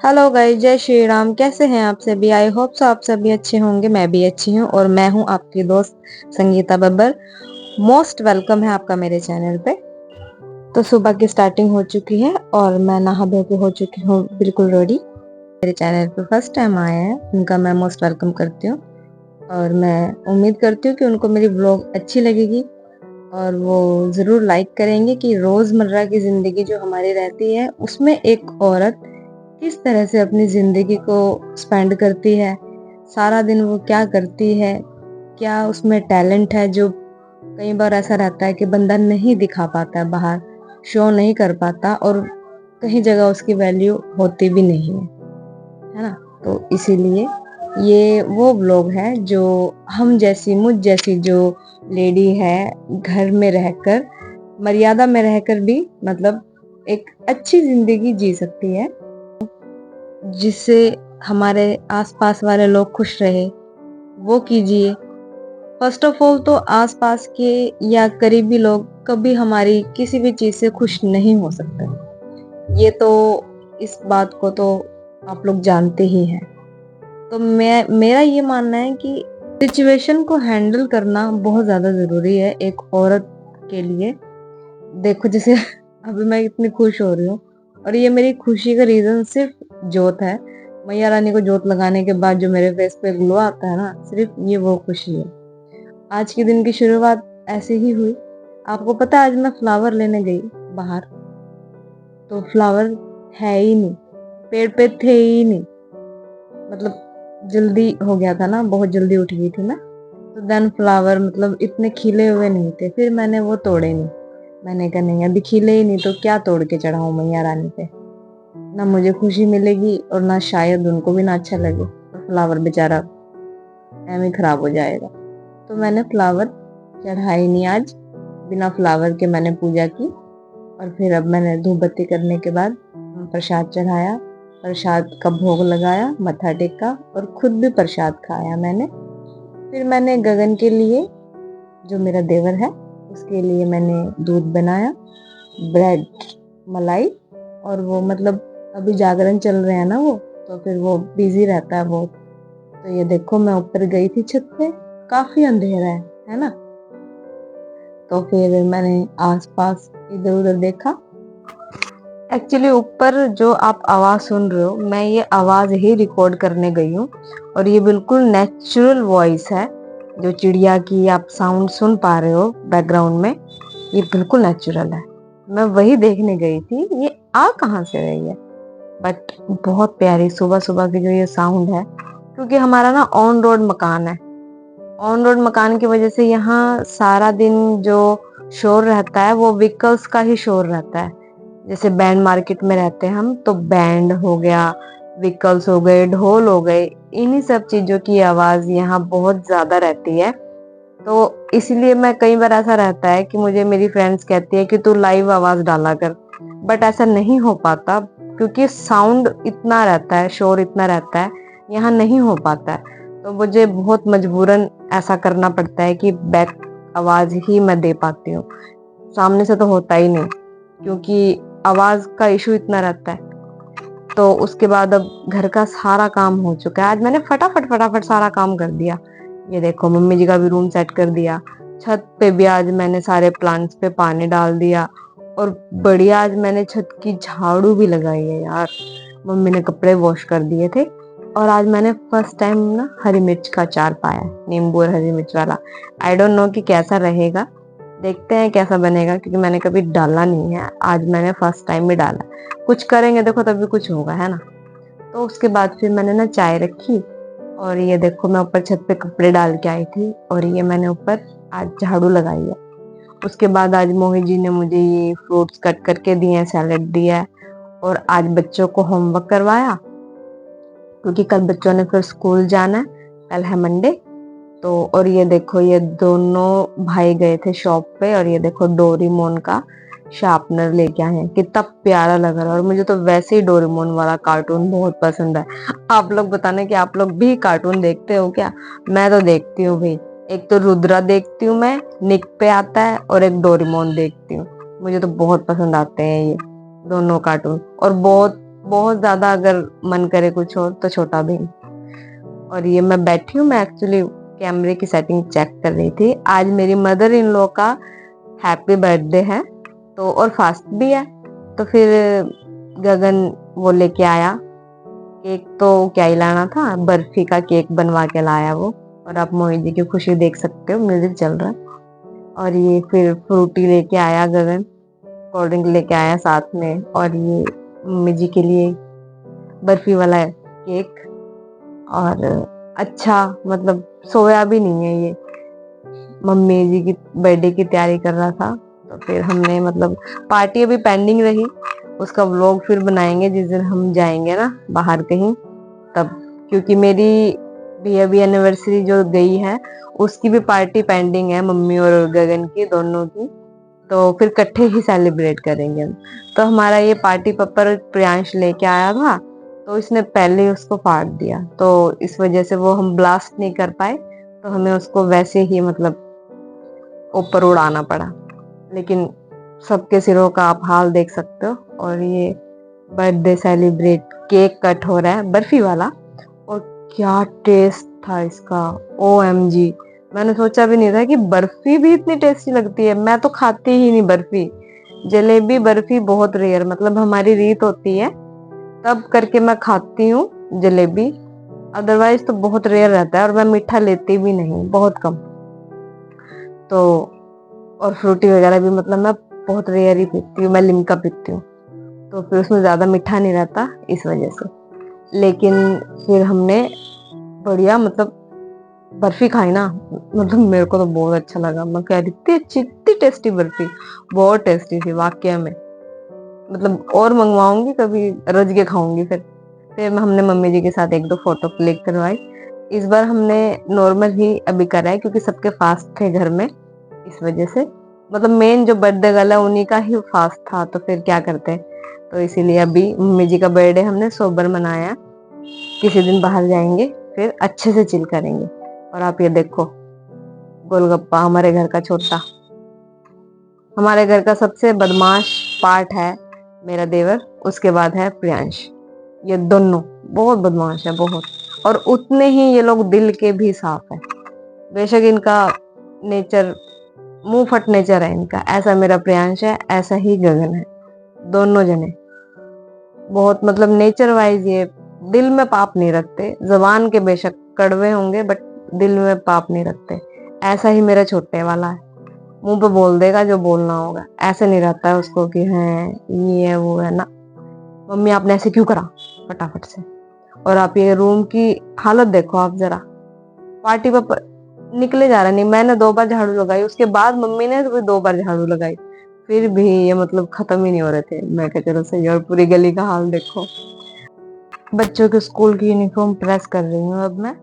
Hello guys, जय श्री राम। कैसे हैं आप सभी? आई होप सो आप सभी अच्छे होंगे। मैं भी अच्छी हूँ और मैं हूँ आपकी दोस्त संगीता बब्बर। मोस्ट वेलकम है आपका मेरे चैनल पे। तो सुबह की स्टार्टिंग हो चुकी है और मैं नहा धो के हो चुकी हूँ बिल्कुल रेडी। मेरे चैनल पे फर्स्ट टाइम आए हैं, उनका मैं मोस्ट वेलकम करती हूँ और मैं उम्मीद करती हूँ कि उनको मेरी ब्लॉग अच्छी लगेगी और वो ज़रूर लाइक करेंगे कि रोज़मर्रा की ज़िंदगी जो हमारी रहती है उसमें एक औरत किस तरह से अपनी ज़िंदगी को स्पेंड करती है, सारा दिन वो क्या करती है, क्या उसमें टैलेंट है जो कई बार ऐसा रहता है कि बंदा नहीं दिखा पाता है बाहर, शो नहीं कर पाता और कहीं जगह उसकी वैल्यू होती भी नहीं है ना? तो इसीलिए ये वो व्लॉग है जो हम जैसी, मुझ जैसी जो लेडी है, घर में रहकर, मर्यादा में रहकर भी मतलब एक अच्छी ज़िंदगी जी सकती है। जिससे हमारे आसपास वाले लोग खुश रहे, वो कीजिए। फर्स्ट ऑफ ऑल तो आसपास के या करीबी लोग कभी हमारी किसी भी चीज़ से खुश नहीं हो सकते। ये तो इस बात को तो आप लोग जानते ही हैं। तो मेरा ये मानना है कि सिचुएशन को हैंडल करना बहुत ज़्यादा ज़रूरी है एक औरत के लिए। देखो जैसे अभी मैं इतनी खुश हो रही हूँ और ये मेरी खुशी का रीज़न सिर्फ जोत है। मैया रानी को जोत लगाने के बाद जो मेरे फेस पे ग्लो आता है ना, सिर्फ ये वो खुशी है। आज के दिन की शुरुआत ऐसे ही हुई। आपको पता है आज मैं फ्लावर लेने गई बाहर, तो फ्लावर है ही नहीं, पेड़ पे थे ही नहीं। मतलब जल्दी हो गया था ना, बहुत जल्दी उठ गई थी मैं। तो देन फ्लावर मतलब इतने खिले हुए नहीं थे, फिर मैंने वो तोड़े नहीं। मैंने कहा नहीं, अभी खिले ही नहीं तो क्या तोड़ के चढ़ाऊं मैया रानी पे। ना मुझे खुशी मिलेगी और ना शायद उनको भी ना अच्छा लगे, और फ्लावर बेचारा ऐਵੇਂ ही खराब हो जाएगा। तो मैंने फ्लावर चढ़ाई नहीं आज। बिना फ्लावर के मैंने पूजा की और फिर अब मैंने धूप बत्ती करने के बाद प्रसाद चढ़ाया, प्रसाद का भोग लगाया, मत्था टेका और खुद भी प्रसाद खाया मैंने। फिर मैंने गगन के लिए, जो मेरा देवर है, उसके लिए मैंने दूध बनाया, ब्रेड, मलाई। और वो मतलब अभी जागरण चल रहे हैं ना वो, तो फिर वो बिजी रहता है बहुत। तो ये देखो मैं ऊपर गई थी छत पे, काफी अंधेरा है ना? तो फिर मैंने आसपास इधर उधर देखा। एक्चुअली ऊपर जो आप आवाज सुन रहे हो, मैं ये आवाज ही रिकॉर्ड करने गई हूँ और ये बिल्कुल नेचुरल वॉइस है। जो चिड़िया की आप साउंड सुन पा रहे हो बैकग्राउंड में, ये बिल्कुल नेचुरल है। मैं वही देखने गई थी, ये आ कहाँ से रही है। बट बहुत प्यारी सुबह सुबह की जो ये साउंड है, क्योंकि हमारा ना ऑन रोड मकान है। ऑन रोड मकान की वजह से यहाँ सारा दिन जो शोर रहता है वो व्हीकल्स का ही शोर रहता है। जैसे बैंड मार्केट में रहते हैं हम, तो बैंड हो गया, व्हीकल्स हो गए, ढोल हो गए, इन्हीं सब चीजों की आवाज यहाँ बहुत ज्यादा रहती है। तो इसलिए मैं कई बार ऐसा रहता है कि मुझे मेरी फ्रेंड्स कहती है कि तू लाइव आवाज डाला कर, बट ऐसा नहीं हो पाता क्योंकि साउंड इतना रहता है, शोर इतना रहता है, यहाँ नहीं हो पाता है। तो मुझे बहुत मजबूरन ऐसा करना पड़ता है कि बैक आवाज ही मैं दे पाती हूँ, सामने से तो होता ही नहीं, क्योंकि आवाज का इशू इतना रहता है। तो उसके बाद अब घर का सारा काम हो चुका है। आज मैंने फटाफट फटाफट सारा काम कर दिया। ये देखो मम्मी जी का भी रूम सेट कर दिया, छत पे भी आज मैंने सारे प्लांट्स पे पानी डाल दिया और बढ़िया आज मैंने छत की झाड़ू भी लगाई है यार। मम्मी ने कपड़े वॉश कर दिए थे और आज मैंने फर्स्ट टाइम ना हरी मिर्च का अचार पाया, नींबू और हरी मिर्च वाला। आई डोंट नो कि कैसा रहेगा, देखते हैं कैसा बनेगा, क्योंकि मैंने कभी डाला नहीं है, आज मैंने फर्स्ट टाइम भी डाला। कुछ करेंगे देखो तभी कुछ होगा, है ना? तो उसके बाद फिर मैंने ना चाय रखी और ये देखो मैं ऊपर छत पे कपड़े डाल के आई थी और ये मैंने ऊपर आज झाड़ू लगाई है। उसके बाद आज मोहित जी ने मुझे ये फ्रूट्स कट करके दिए हैं, सैलेड दिया है और आज बच्चों को होमवर्क करवाया, क्योंकि कल बच्चों ने फिर स्कूल जाना है, कल है मंडे। तो और ये देखो ये दोनों भाई गए थे शॉप पे और ये देखो डोरेमोन का शार्पनर लेके आए हैं, कितना प्यारा लग रहा है। और मुझे तो वैसे ही डोरेमोन वाला कार्टून बहुत पसंद है। आप लोग बताना कि आप लोग भी कार्टून देखते हो क्या? मैं तो देखती हूँ भाई। एक तो रुद्रा देखती हूँ मैं, निक पे आता है, और एक डोरेमोन देखती हूँ। मुझे तो बहुत पसंद आते हैं ये दोनों कार्टून और बहुत बहुत ज्यादा अगर मन करे कुछ और तो छोटा भीम। और ये मैं बैठी हूँ, मैं एक्चुअली कैमरे की सेटिंग चेक कर रही थी। आज मेरी मदर इन लॉ का हैप्पी बर्थडे है तो और फास्ट भी है, तो फिर गगन वो लेके आया केक। तो क्या ही लाना था, बर्फी का केक बनवा के लाया वो। और आप मोहित जी की खुशी देख सकते हो, म्यूजिक चल रहा है। और ये फिर फ्रूटी लेके आया गगन, कोल्ड ड्रिंक लेके आया साथ में। और ये मम्मी जी के लिए बर्फी वाला केक। और अच्छा मतलब सोया भी नहीं है ये, मम्मी जी की बर्थडे की तैयारी कर रहा था। तो फिर हमने मतलब पार्टी अभी पेंडिंग रही, उसका व्लॉग फिर बनाएंगे जिस दिन हम जाएंगे ना बाहर कहीं तब। क्योंकि मेरी भी अभी एनिवर्सरी जो गई है उसकी भी पार्टी पेंडिंग है, मम्मी और गगन की दोनों की। तो फिर इकट्ठे ही सेलिब्रेट करेंगे हम। तो हमारा ये पार्टी पेपर प्रियांश लेके आया था, तो इसने पहले ही उसको फाड़ दिया, तो इस वजह से वो हम ब्लास्ट नहीं कर पाए। तो हमें उसको वैसे ही मतलब ऊपर उड़ाना पड़ा। लेकिन सबके सिरों का आप हाल देख सकते हो। और ये बर्थडे सेलिब्रेट केक कट हो रहा है बर्फी वाला। और क्या टेस्ट था इसका, OMG। मैंने सोचा भी नहीं था कि बर्फी भी इतनी टेस्टी लगती है। मैं तो खाती ही नहीं बर्फी, जलेबी बर्फी बहुत रेयर, मतलब हमारी रीत होती है तब करके मैं खाती हूँ जलेबी। अदरवाइज तो बहुत रेयर रहता है, और मैं मीठा लेती भी नहीं, बहुत कम। तो और फ्रूटी वगैरह भी मतलब मैं बहुत रेयर ही पीती हूँ, मैं लिम्का पीती हूँ। तो फिर उसमें ज्यादा मीठा नहीं रहता इस वजह से। लेकिन फिर हमने बढ़िया मतलब बर्फी खाई ना, मतलब मेरे को तो बहुत अच्छा लगा। मैं कह रही इतनी अच्छी इतनी टेस्टी बर्फी, बहुत टेस्टी थी वाकई में। मतलब और मंगवाऊंगी कभी, रज के खाऊंगी फिर हमने मम्मी जी के साथ एक दो फोटो क्लिक करवाई। इस बार हमने नॉर्मल ही अभी करा है क्योंकि सबके फास्ट थे घर में, इस वजह से। मतलब मेन जो बर्थडे गर्ल है उन्हीं का ही फास्ट था, तो फिर क्या करते। तो इसीलिए अभी मम्मी जी का बर्थडे हमने सोबर मनाया। किसी दिन बाहर जाएंगे फिर अच्छे से चिल करेंगे। और आप ये देखो गोलगप्पा, हमारे घर का छोटा, हमारे घर का सबसे बदमाश पार्ट है मेरा देवर, उसके बाद है प्रियांश। ये दोनों बहुत बदमाश है, बहुत। और उतने ही ये लोग दिल के भी साफ है। बेशक इनका नेचर मुंह फट नेचर है इनका, ऐसा मेरा प्रियांश है, ऐसा ही गगन है। दोनों जने बहुत मतलब नेचर वाइज ये दिल में पाप नहीं रखते। जबान के बेशक कड़वे होंगे बट दिल में पाप नहीं रखते। ऐसा ही मेरा छोटे वाला है, मुंह पे बोल देगा जो बोलना होगा। ऐसे नहीं रहता है उसको कि है ये है वो है ना। मम्मी आपने ऐसे क्यों करा, फटाफट से। और आप ये रूम की हालत देखो आप जरा, पार्टी पर निकले जा रहा नहीं। मैंने 2 बार झाड़ू लगाई, उसके बाद मम्मी ने भी 2 बार झाड़ू लगाई, फिर भी ये मतलब खत्म ही नहीं हो रहे थे। मैं कह चलो सही। और पूरी गली का हाल देखो। बच्चों के स्कूल की यूनिफॉर्म प्रेस कर रही हूँ अब मैं।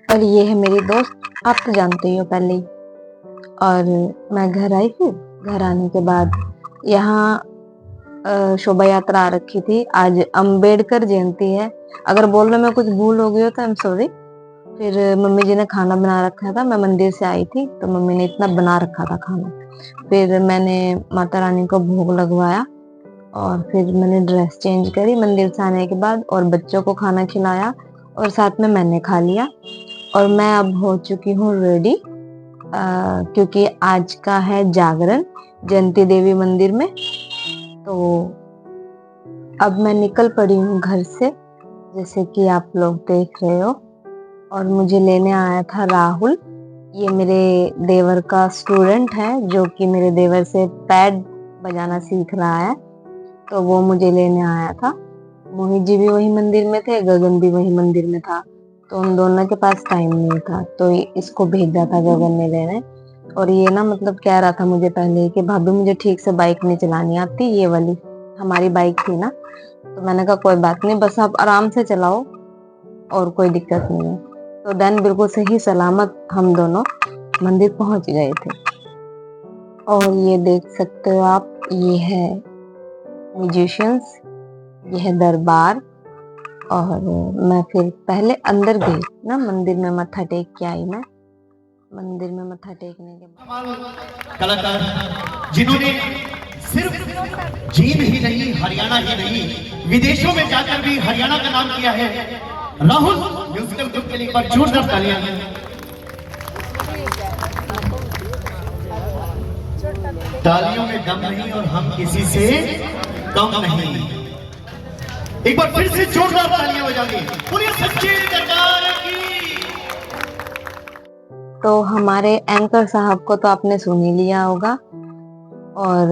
और ये है मेरी दोस्त, आप तो जानते ही हो पहले ही। और मैं घर आई, फिर घर आने के बाद यहाँ शोभा यात्रा आ रखी थी। आज अंबेडकर जयंती है। अगर बोलने में कुछ भूल हो गई हो तो आई एम सॉरी। फिर मम्मी जी ने खाना बना रखा था, मैं मंदिर से आई थी तो मम्मी ने इतना बना रखा था खाना। फिर मैंने माता रानी को भोग लगवाया, और फिर मैंने ड्रेस चेंज करी मंदिर से आने के बाद, और बच्चों को खाना खिलाया, और साथ में मैंने खा लिया। और मैं अब हो चुकी हूँ रेडी, क्योंकि आज का है जागरण जयंती देवी मंदिर में। तो अब मैं निकल पड़ी हूँ घर से, जैसे कि आप लोग देख रहे हो। और मुझे लेने आया था राहुल, ये मेरे देवर का स्टूडेंट है जो कि मेरे देवर से पैड बजाना सीख रहा है। तो वो मुझे लेने आया था। मोहित जी भी वही मंदिर में थे, गगन भी वही मंदिर में था। तो उन दोनों के पास टाइम नहीं था, तो इसको भेजा था गगन ने लेने। और ये ना मतलब कह रहा था मुझे पहले कि भाभी मुझे ठीक से बाइक नहीं चलानी आती, ये वाली हमारी बाइक थी ना। तो मैंने कहा कोई बात नहीं, बस आप आराम से चलाओ और कोई दिक्कत नहीं है। तो देन बिल्कुल सही सलामत हम दोनों मंदिर पहुंच गए थे। और ये देख सकते हो आप, ये है म्यूजिशियंस, ये है दरबार। और मैं फिर पहले अंदर गई ना, मंदिर में मत्था टेक के आई मैं। मंदिर में मत्था टेकने के बाद कलाकार जिन्होंने सिर्फ जींद ही नहीं, हरियाणा ही नहीं, विदेशों में जाकर भी हरियाणा का नाम किया है, राहुल म्यूजिकल ग्रुप के लिए एक बार जोरदार तालियां। तालियों में दम नहीं और हम किसी से कम नहीं। एक बार फिर से जोरदार तालियां बजाइए, पूरी सच्चे दरबार की। तो हमारे एंकर साहब को तो आपने सुन ही लिया होगा। और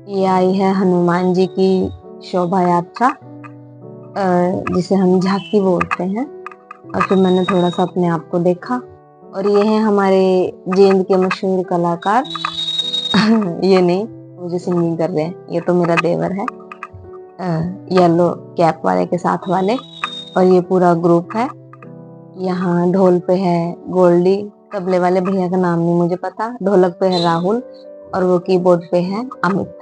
ये आई है हनुमान जी की शोभा यात्रा, जिसे हम झांकी बोलते हैं। और फिर मैंने थोड़ा सा अपने आप को देखा। और ये है हमारे जींद के मशहूर कलाकार ये नहीं, मुझे सिंगिंग कर रहे हैं, ये तो मेरा देवर है, येलो कैप वाले के साथ वाले। और ये पूरा ग्रुप है। यहाँ ढोल पे है गोल्डी, तबले वाले भैया का नाम नहीं मुझे पता, ढोलक पे है राहुल, और वो कीबोर्ड पे है अमित।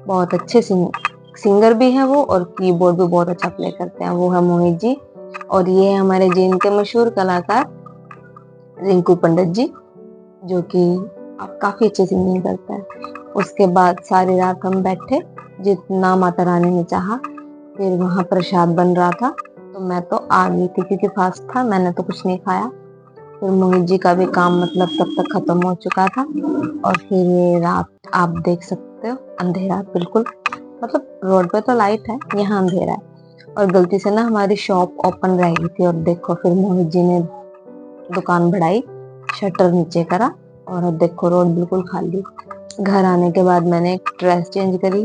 बहुत अच्छे सिंगर भी हैं वो, और कीबोर्ड भी बहुत अच्छा प्ले करते हैं, वो है मोहित जी। और ये है हमारे जींद के मशहूर कलाकार रिंकू पंडित जी, जो कि आप काफी अच्छी सिंगिंग करते हैं। उसके बाद सारी रात हम बैठे, जितना माता रानी ने चाहा। फिर वहाँ प्रसाद बन रहा था, तो मैं तो आ गई थी क्योंकि फास्ट था, मैंने तो कुछ नहीं खाया। फिर मोहित जी का भी काम मतलब तब तक खत्म हो चुका था। और फिर ये रात आप देख सकते हो, अंधेरा बिल्कुल, मतलब रोड पे तो लाइट है, यहाँ अंधेरा है। और गलती से ना हमारी शॉप ओपन रह गई थी, और देखो फिर मोहित जी ने दुकान बढ़ाई, शटर नीचे करा, और अब देखो रोड बिल्कुल खाली। घर आने के बाद मैंने एक ड्रेस चेंज करी,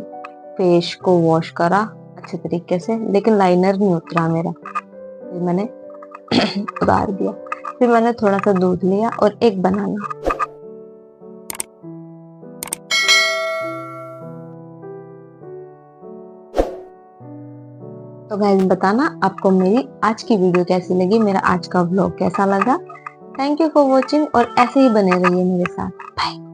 फेस को वॉश करा अच्छे तरीके से, लेकिन लाइनर नहीं उतरा मेरा, फिर मैंने उतार दिया। फिर मैंने थोड़ा सा दूध लिया और एक बनाना। तो गाइस बताना आपको मेरी आज की वीडियो कैसी लगी, मेरा आज का व्लॉग कैसा लगा। थैंक यू फॉर वॉचिंग, और ऐसे ही बने रहिए मेरे साथ। बाय।